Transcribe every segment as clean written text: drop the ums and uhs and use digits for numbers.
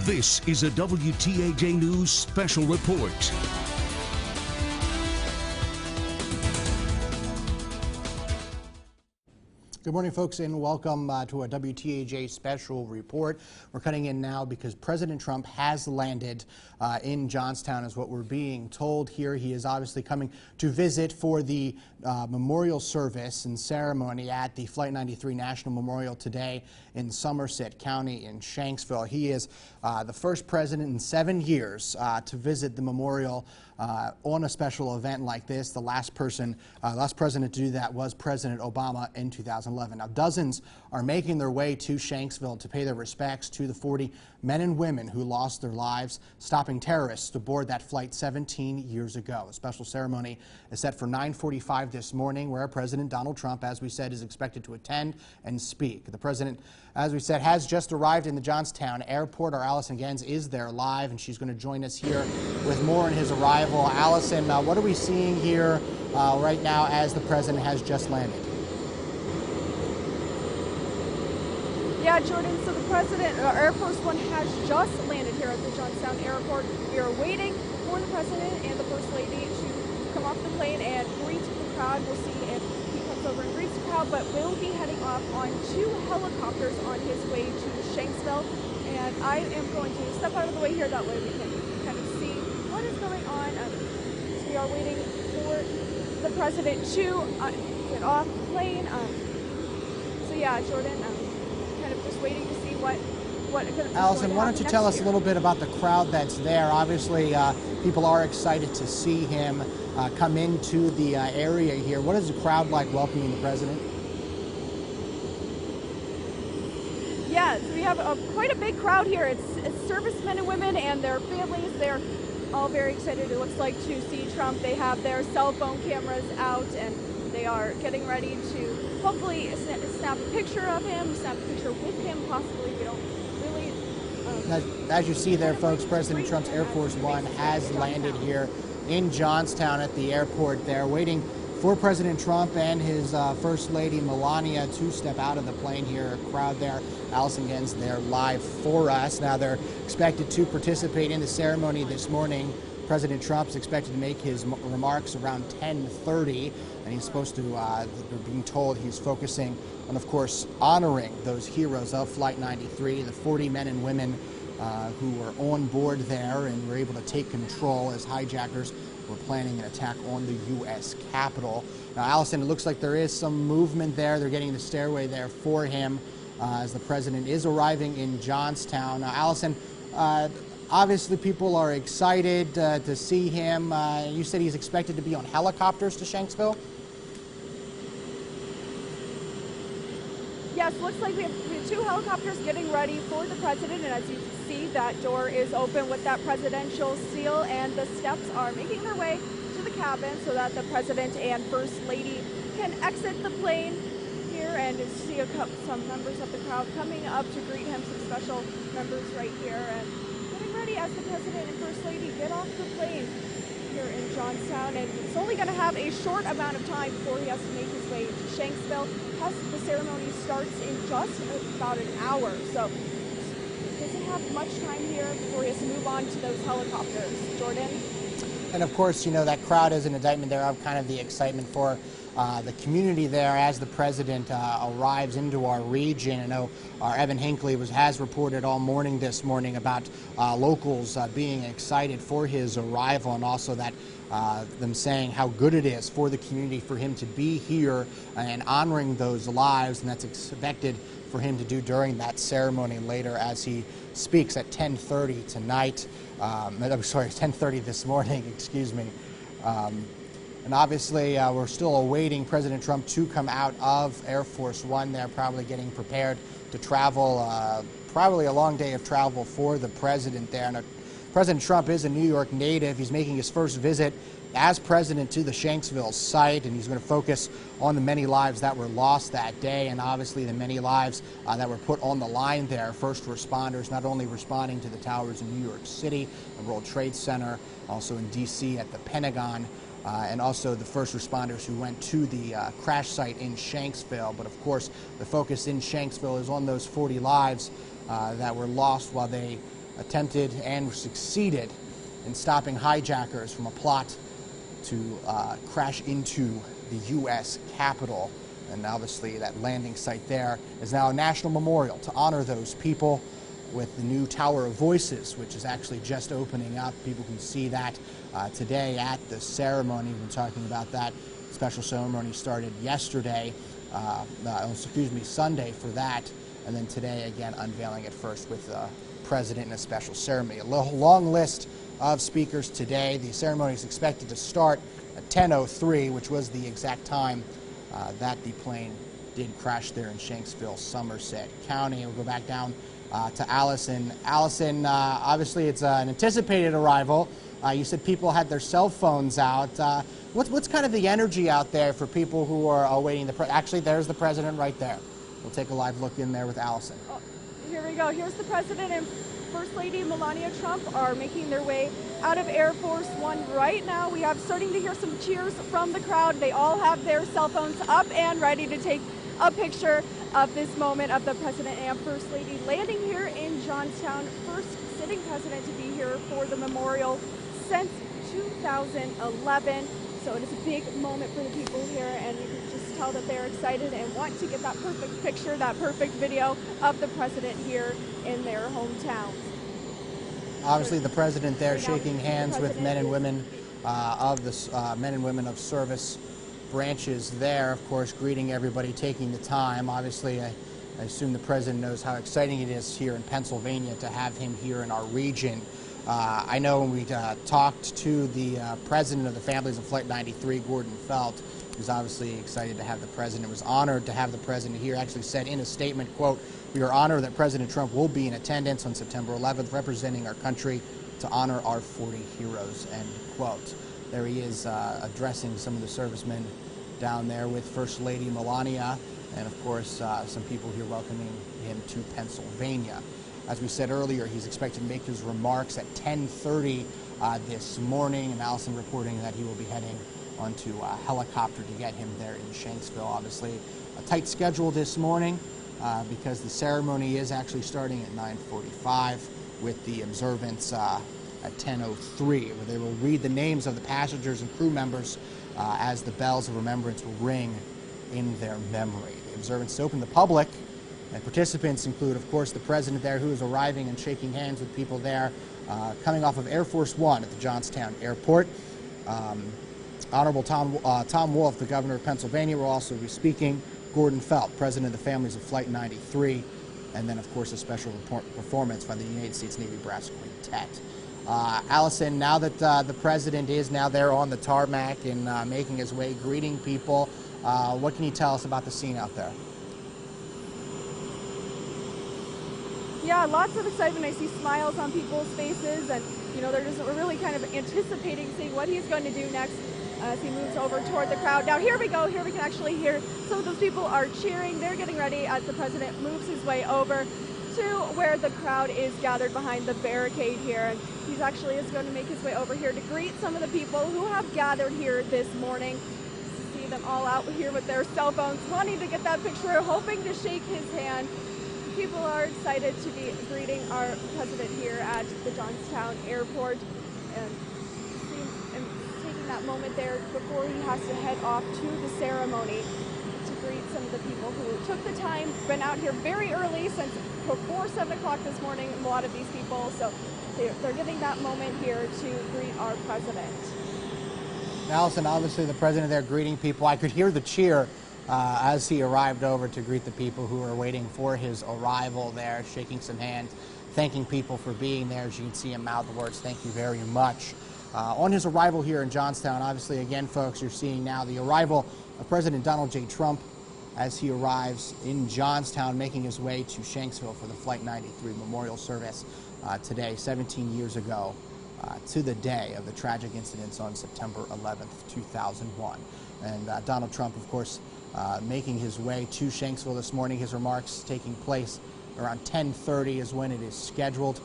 This is a WTAJ News special report. Good morning, folks, and welcome to a WTAJ special report. We're cutting in now because President Trump has landed in Johnstown, is what we're being told here. He is obviously coming to visit for the memorial service and ceremony at the Flight 93 National Memorial today in Somerset County in Shanksville. He is the first president in 7 years to visit the memorial on a special event like this. The last president to do that was President Obama in 2011. Now, dozens are making their way to Shanksville to pay their respects to the 40 men and women who lost their lives stopping terrorists aboard that flight 17 years ago. A special ceremony is set for 9:45 this morning, where President Donald Trump, as we said, is expected to attend and speak. The president, as we said, has just arrived in the Johnstown airport. Our Allison Gens is there live, and she's going to join us here with more on his arrival. Allison, what are we seeing here right now as the president has just landed? Yeah, Jordan, so the president, Air Force One has just landed here at the Johnstown airport. We are waiting for the president and the First Lady to come off the plane and greet the crowd. We'll see if he comes over and greets the crowd, but we'll be heading off on 2 helicopters on his way to Shanksville. And I am going to step out of the way here, that way we can kind of see what is going on. So we are waiting for the president to get off the plane. So yeah, Jordan, kind of just waiting to see what Allison, why don't you tell us a little bit about the crowd that's there? Obviously, people are excited to see him come into the area here. What is the crowd like welcoming the president? Yeah, so we have quite a big crowd here. It's servicemen and women and their families. They're all very excited, it looks like, to see Trump. They have their cell phone cameras out, and they are getting ready to hopefully snap a picture of him, snap a picture with him, possibly. We don't really... As you see there, folks, President Trump's Air Force One has landed here in Johnstown at the airport there, waiting for President Trump and his First Lady Melania to step out of the plane here. A crowd there. Allison Gens there live for us. Now they're expected to participate in the ceremony this morning. President Trump's expected to make his remarks around 10:30, and he's supposed to, they're being told he's focusing on, of course, honoring those heroes of Flight 93, the 40 men and women who were on board there and were able to take control as hijackers were planning an attack on the U.S. Capitol. Now, Allison, it looks like there is some movement there. They're getting the stairway there for him as the president is arriving in Johnstown. Now, Allison, obviously, people are excited to see him. You said he's expected to be on helicopters to Shanksville? Yes, looks like we have 2 helicopters getting ready for the president, and as you can see, that door is open with that presidential seal, and the steps are making their way to the cabin so that the president and First Lady can exit the plane here, and see some members of the crowd coming up to greet him, some special members right here, and ready as the president and First Lady get off the plane here in Johnstown. And it's only going to have a short amount of time before he has to make his way to Shanksville. The ceremony starts in just about an hour, so he doesn't have much time here before he has to move on to those helicopters. Jordan? And of course, you know, that crowd is an indictment there of kind of the excitement for the community there as the president arrives into our region. I know our Evan Hinckley has reported all morning this morning about locals being excited for his arrival, and also that them saying how good it is for the community for him to be here and honoring those lives, and that's expected for him to do during that ceremony later as he speaks at 10:30 tonight. I'm sorry, 10:30 this morning, excuse me. And obviously, we're still awaiting President Trump to come out of Air Force One. They're probably getting prepared to travel, probably a long day of travel for the president there. And President Trump is a New York native. He's making his first visit as president to the Shanksville site, and he's going to focus on the many lives that were lost that day, and obviously the many lives that were put on the line there. First responders not only responding to the towers in New York City, the World Trade Center, also in D.C. at the Pentagon, and also the first responders who went to the crash site in Shanksville. But of course, the focus in Shanksville is on those 40 lives that were lost while they attempted and succeeded in stopping hijackers from a plot to crash into the U.S. Capitol. And obviously that landing site there is now a national memorial to honor those people, with the new Tower of Voices, which is actually just opening up. People can see that today at the ceremony. We've been talking about that. Special ceremony started yesterday, Sunday for that, and then today again unveiling it first with the president in a special ceremony. A long list of speakers today. The ceremony is expected to start at 10:03, which was the exact time that the plane did crash there in Shanksville, Somerset County. We'll go back down to Allison. Allison, obviously it's an anticipated arrival. You said people had their cell phones out. What's kind of the energy out there for people who are awaiting actually, there's the president right there. We'll take a live look in there with Allison. Oh, here we go. Here's the president and First Lady Melania Trump are making their way out of Air Force One right now. We are starting to hear some cheers from the crowd. They all have their cell phones up and ready to take a picture of this moment of the president and First Lady landing here in Johnstown. First sitting president to be here for the memorial since 2011. So it is a big moment for the people here, and you can just tell that they're excited and want to get that perfect picture, that perfect video of the president here in their hometowns. Obviously the president there shaking hands with men and women of service branches there, of course, greeting everybody, taking the time. Obviously, I assume the president knows how exciting it is here in Pennsylvania to have him here in our region. I know when we talked to the president of the Families of Flight 93, Gordon Felt, he was obviously excited to have the president, was honored to have the president here, actually said in a statement, quote, "We are honored that President Trump will be in attendance on September 11th, representing our country to honor our 40 heroes," end quote. There he is addressing some of the servicemen down there with First Lady Melania, and of course some people here welcoming him to Pennsylvania. As we said earlier, he's expected to make his remarks at 10:30 this morning, and Allison reporting that he will be heading onto a helicopter to get him there in Shanksville. Obviously a tight schedule this morning because the ceremony is actually starting at 9:45 with the observance at 10:03, where they will read the names of the passengers and crew members as the bells of remembrance will ring in their memory. The observance is open to the public, and participants include, of course, the president there, who is arriving and shaking hands with people there, coming off of Air Force One at the Johnstown airport. Honorable Tom Wolf, the governor of Pennsylvania, will also be speaking. Gordon Felt, president of the Families of Flight 93, and then, of course, a special performance by the United States Navy Brass Quintet. Allison, now that the president is now there on the tarmac and making his way, greeting people, what can you tell us about the scene out there? Yeah, lots of excitement. I see smiles on people's faces, and they're just really kind of anticipating seeing what he's going to do next as he moves over toward the crowd. Now here we go. Here we can actually hear some of those people are cheering. They're getting ready as the president moves his way over to where the crowd is gathered behind the barricade here. And he's actually is going to make his way over here to greet some of the people who have gathered here this morning. See them all out here with their cell phones, wanting to get that picture, hoping to shake his hand. People are excited to be greeting our president here at the Johnstown airport, and taking that moment there before he has to head off to the ceremony to greet some of the people who took the time, been out here very early since before 7 o'clock this morning, a lot of these people, so they're getting that moment here to greet our president. Allison, obviously the president there greeting people. I could hear the cheer as he arrived over to greet the people who were waiting for his arrival there, shaking some hands, thanking people for being there. As you can see him mouth the words, "Thank you very much." On his arrival here in Johnstown, obviously, again, folks, you're seeing now the arrival of President Donald J. Trump as he arrives in Johnstown, making his way to Shanksville for the Flight 93 memorial service today, 17 years ago, to the day of the tragic incidents on September 11th, 2001. And Donald Trump, of course, making his way to Shanksville this morning. His remarks taking place around 10:30 is when it is scheduled.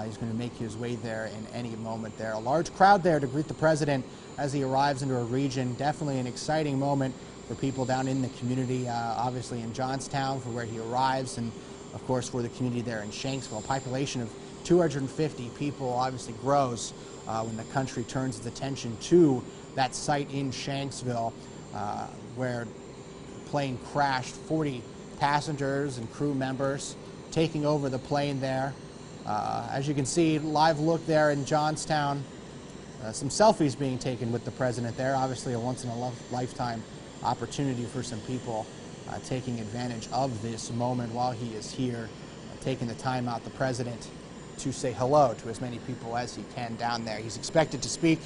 He's going to make his way there in any moment there. A large crowd there to greet the president as he arrives into a region. Definitely an exciting moment for people down in the community, obviously in Johnstown, for where he arrives, and of course, for the community there in Shanksville. A population of 250 people obviously grows when the country turns its attention to that site in Shanksville where the plane crashed. 40 passengers and crew members taking over the plane there. As you can see, live look there in Johnstown. Some selfies being taken with the president there. Obviously a once-in-a-lifetime opportunity for some people taking advantage of this moment while he is here, taking the time out, the president, to say hello to as many people as he can down there. He's expected to speak,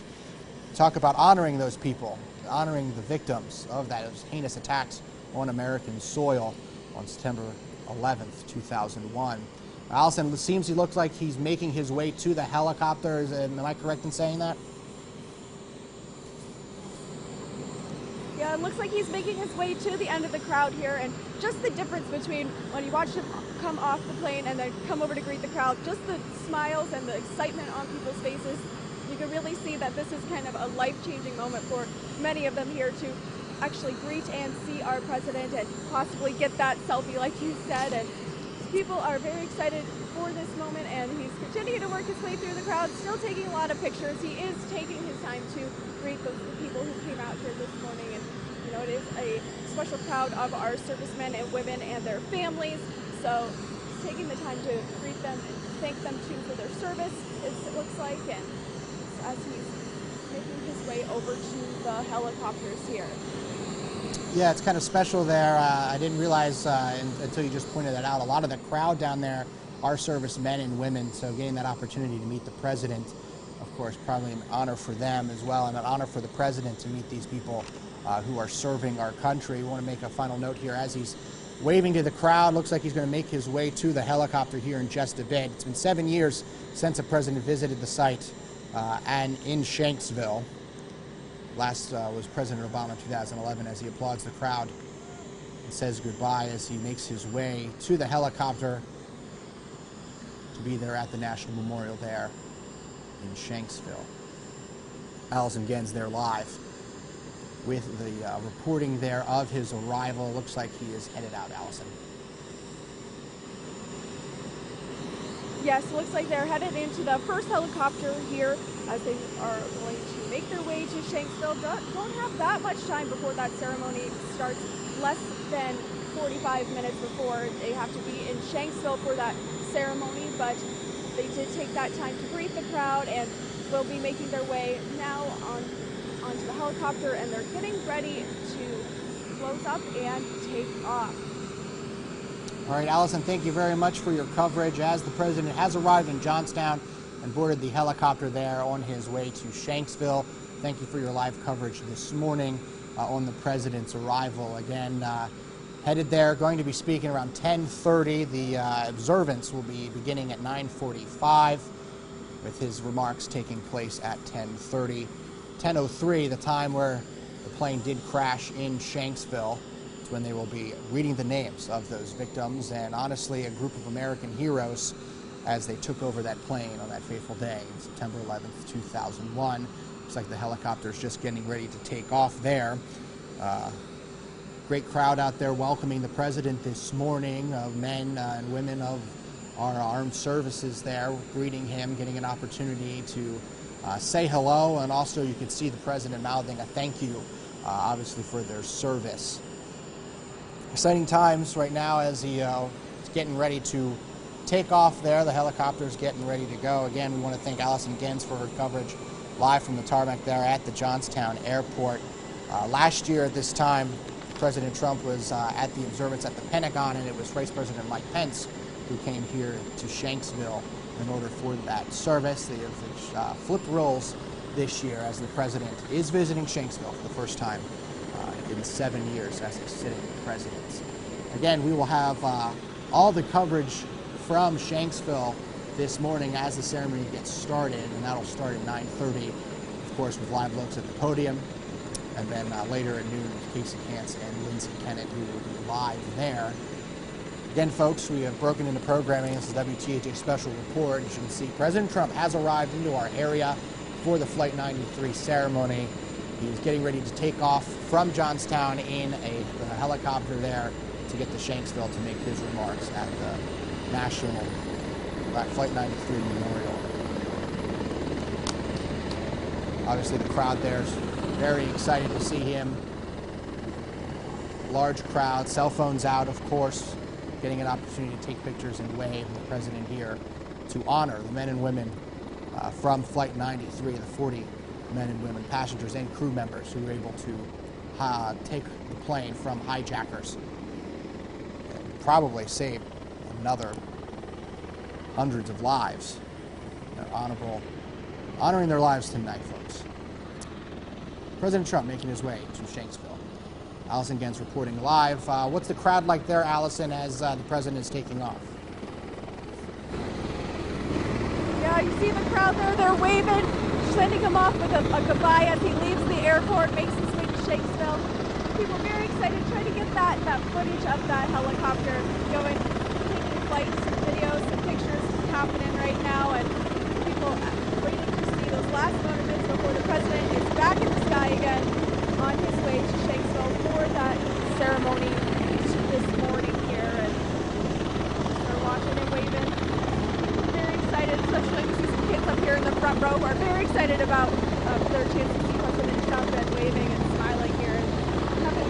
talk about honoring those people, honoring the victims of those heinous attacks on American soil on September 11th, 2001. Allison, it seems he looks like he's making his way to the helicopter. Am I correct in saying that? Yeah, it looks like he's making his way to the end of the crowd here, and just the difference between when you watch him come off the plane and then come over to greet the crowd, just the smiles and the excitement on people's faces, you can really see that this is kind of a life-changing moment for many of them here to actually greet and see our president and possibly get that selfie like you said. And people are very excited for this moment, and he's continuing to work his way through the crowd, still taking a lot of pictures. He is taking his time to greet the people who came out here this morning, and you know, it is a special crowd of our servicemen and women and their families, so he's taking the time to greet them and thank them too for their service, it looks like, and as he's making his way over to the helicopters here. Yeah, it's kind of special there. I didn't realize until you just pointed that out. A lot of the crowd down there are servicemen and women, so getting that opportunity to meet the president, of course, probably an honor for them as well, and an honor for the president to meet these people who are serving our country. We want to make a final note here as he's waving to the crowd. Looks like he's going to make his way to the helicopter here in just a bit. It's been 7 years since the president visited the site and in Shanksville. Last was President Obama in 2011 as he applauds the crowd and says goodbye as he makes his way to the helicopter to be there at the National Memorial there in Shanksville. Allison Gens there live with the reporting there of his arrival. Looks like he is headed out, Allison. Yes, looks like they're headed into the first helicopter here as they are going to make their way to Shanksville. Don't have that much time before that ceremony starts, less than 45 minutes before they have to be in Shanksville for that ceremony, but they did take that time to greet the crowd and will be making their way now onto the helicopter, and they're getting ready to close up and take off. All right, Allison, thank you very much for your coverage as the president has arrived in Johnstown and boarded the helicopter there on his way to Shanksville. Thank you for your live coverage this morning on the president's arrival. Again, headed there, going to be speaking around 10:30. The observance will be beginning at 9:45 with his remarks taking place at 10:30. 10:03, the time where the plane did crash in Shanksville, when they will be reading the names of those victims and honestly a group of American heroes as they took over that plane on that fateful day, September 11th, 2001. Looks like the helicopter's just getting ready to take off there. Great crowd out there welcoming the president this morning, men and women of our armed services there, greeting him, getting an opportunity to say hello, and also you could see the president mouthing a thank you, obviously, for their service. Exciting times right now as he is getting ready to take off there. The helicopter's getting ready to go. Again, we want to thank Allison Gens for her coverage live from the tarmac there at the Johnstown airport. Last year at this time, President Trump was at the observance at the Pentagon, and it was Vice President Mike Pence who came here to Shanksville in order for that service. They have flipped roles this year as the president is visiting Shanksville for the first time in 7 years as a sitting president. Again, we will have all the coverage from Shanksville this morning as the ceremony gets started, and that'll start at 9:30, of course, with live looks at the podium, and then later at noon with Casey Kantz and Lindsay Kennett, who will be live there. Again, folks, we have broken into programming. This is WTAJ Special Report. As you can see, President Trump has arrived into our area for the Flight 93 ceremony. He was getting ready to take off from Johnstown in a helicopter there to get to Shanksville to make his remarks at the National Flight 93 Memorial. Obviously, the crowd there is very excited to see him. Large crowd, cell phones out, of course, getting an opportunity to take pictures and wave the president here to honor the men and women from Flight 93, the 40 men and women, passengers and crew members who were able to take the plane from hijackers and probably save another hundreds of lives. They're honoring their lives tonight, folks. President Trump making his way to Shanksville. Allison Gens reporting live. What's the crowd like there, Allison, as the president is taking off? Yeah, you see the crowd there. They're waving, sending him off with a goodbye as he leaves the airport, makes his way to Shanksville. People very excited, trying to get that footage of that helicopter going, taking flights, some videos, some pictures happening right now, and people waiting to see those last moments before the president is back in the sky again on his way to Shanksville for that ceremony this morning here. And they're watching and waving. Very excited, especially you see some kids up here in the front row who are very excited about their chance to see President Trump and waving and smiling here. And having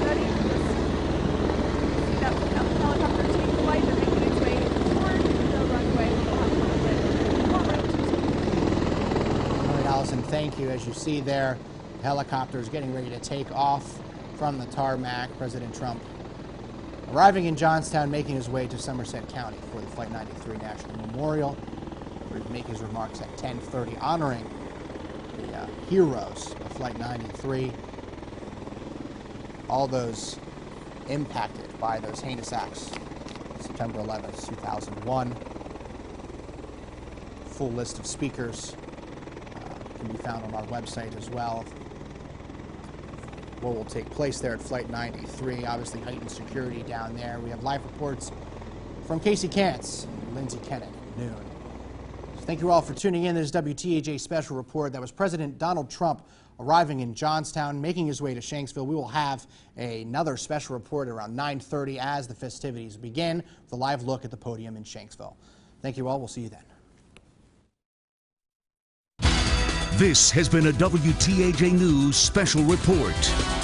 ready to just see that helicopter take flight and making its way toward the runway. We'll have a little bit more room to see. All right, Allison, thank you. As you see there, the helicopter is getting ready to take off from the tarmac. President Trump arriving in Johnstown, making his way to Somerset County for the Flight 93 National Memorial, where he'll make his remarks at 10:30, honoring the heroes of Flight 93, all those impacted by those heinous acts, September 11th, 2001. Full list of speakers can be found on our website as well. What will take place there at Flight 93, obviously heightened security down there. We have live reports from Casey Kantz and Lindsay Kennett at noon. So thank you all for tuning in. This is WTAJ Special Report. That was President Donald Trump arriving in Johnstown, making his way to Shanksville. We will have another special report around 9:30 as the festivities begin, with a live look at the podium in Shanksville. Thank you all. We'll see you then. This has been a WTAJ News Special Report.